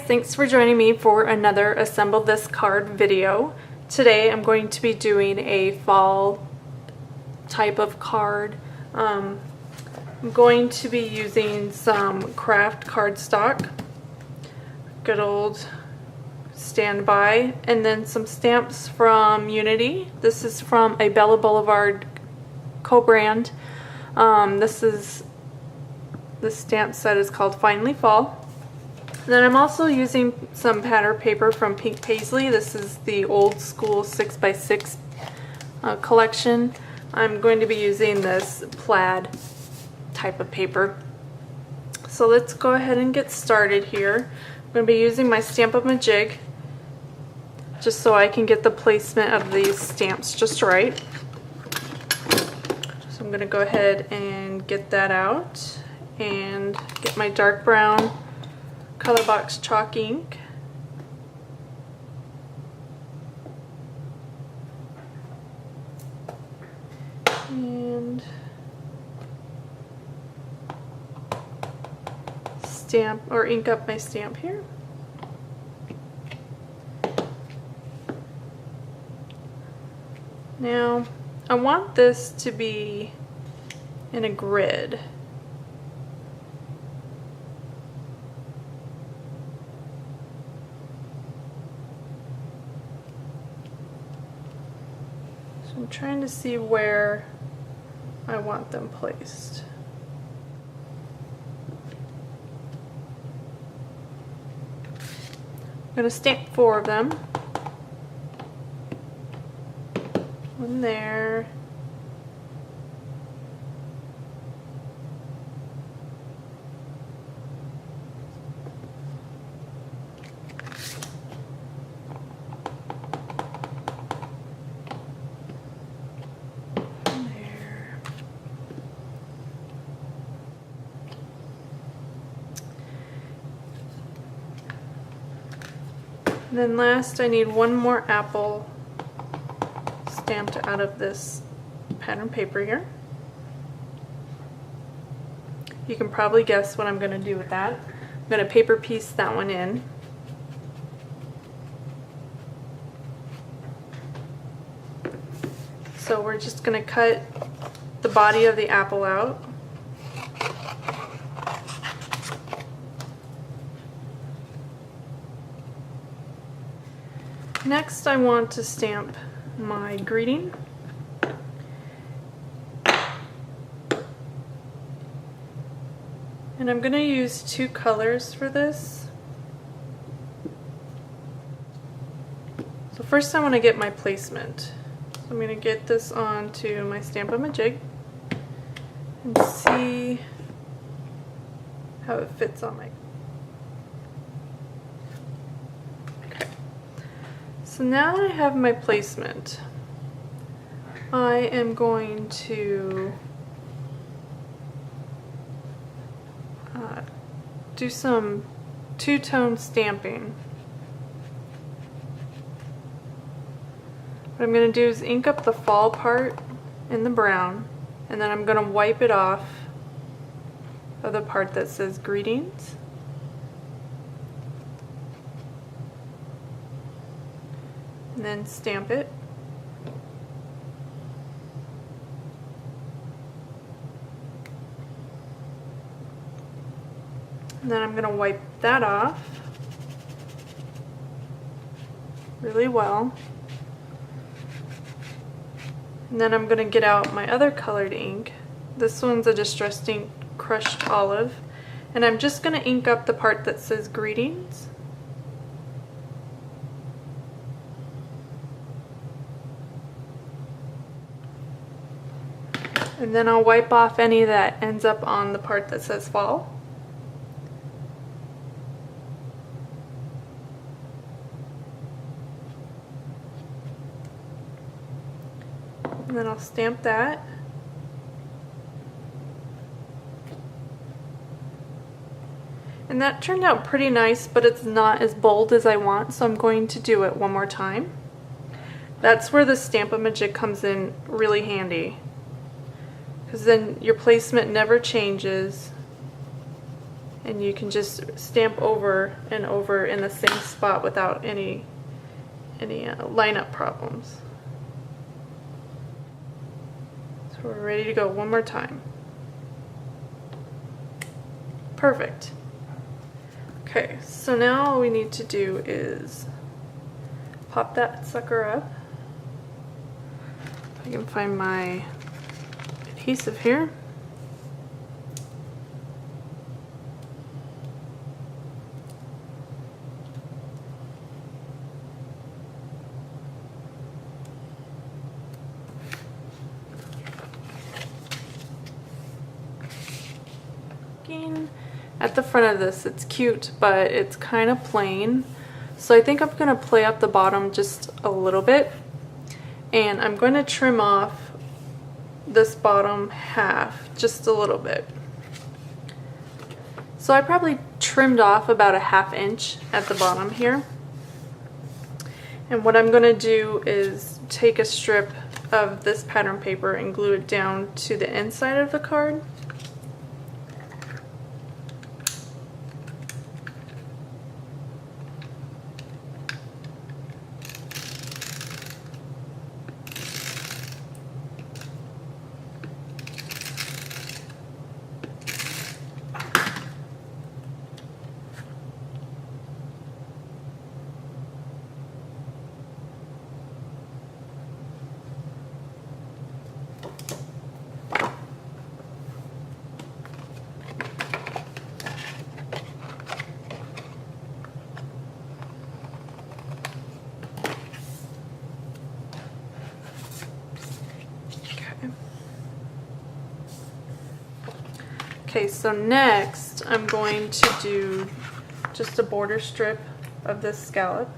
thanks for joining me for another Assemble This Card video. Today I'm going to be doing a fall type of card. I'm going to be using some craft cardstock, good old standby, and then some stamps from Unity. This is from a Bella Boulevard co-brand. The stamp set is called Finally Fall. And then I'm also using some pattern paper from Pink Paisley. This is the old school 6x6 collection. I'm going to be using this plaid type of paper. So let's go ahead and get started here. I'm going to be using my Stamp-A-Majig just so I can get the placement of these stamps just right. So I'm going to go ahead and get that out and get my dark brown color box chalk ink. And stamp or ink up my stamp here. Now I want this to be in a grid. I'm trying to see where I want them placed. I'm going to stamp 4 of them. One there. And then last, I need one more apple stamped out of this pattern paper here. You can probably guess what I'm going to do with that. I'm going to paper piece that one in. So we're just going to cut the body of the apple out. Next, I want to stamp my greeting. And I'm going to use 2 colors for this. So first I want to get my placement. So I'm going to get this onto my Stamp-A-Majig and see how it fits on my. So now I have my placement. I am going to do some two-tone stamping. What I'm going to do is ink up the fall part in the brown, and then I'm going to wipe it off of the part that says greetings. And then stamp it. And then I'm going to wipe that off really well. And then I'm going to get out my other colored ink. This one's a Distressed Ink Crushed Olive. And I'm just going to ink up the part that says greetings. And then I'll wipe off any that ends up on the part that says fall. And then I'll stamp that. And that turned out pretty nice, but it's not as bold as I want, so I'm going to do it one more time. That's where the Stamp-A-Majig comes in really handy, because then your placement never changes and you can just stamp over and over in the same spot without any lineup problems. So we're ready to go one more time. Perfect. Okay, so now all we need to do is pop that sucker up. I can find my adhesive here. At the front of this, it's cute, but it's kind of plain. So I think I'm going to play up the bottom just a little bit. And I'm going to trim off this bottom half just a little bit. So I probably trimmed off about a 1/2 inch at the bottom here. And what I'm going to do is take a strip of this pattern paper and glue it down to the inside of the card. Okay, so next I'm going to do just a border strip of this scallop.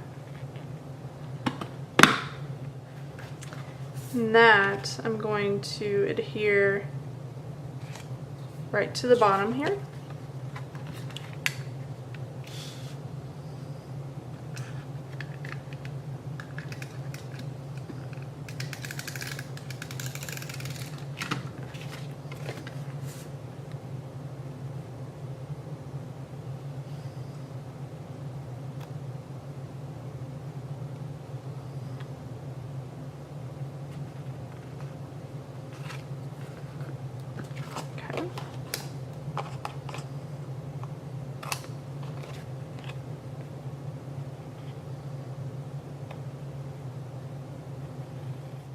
And that I'm going to adhere right to the bottom here.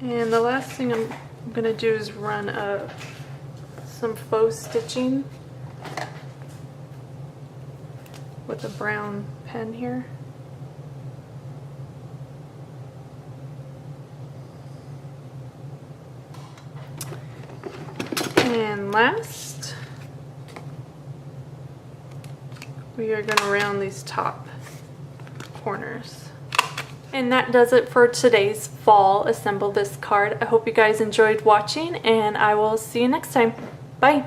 And the last thing I'm going to do is run some faux stitching with a brown pen here. And last, we are going to round these top corners. And that does it for today's fall Assemble This card. I hope you guys enjoyed watching, and I will see you next time. Bye!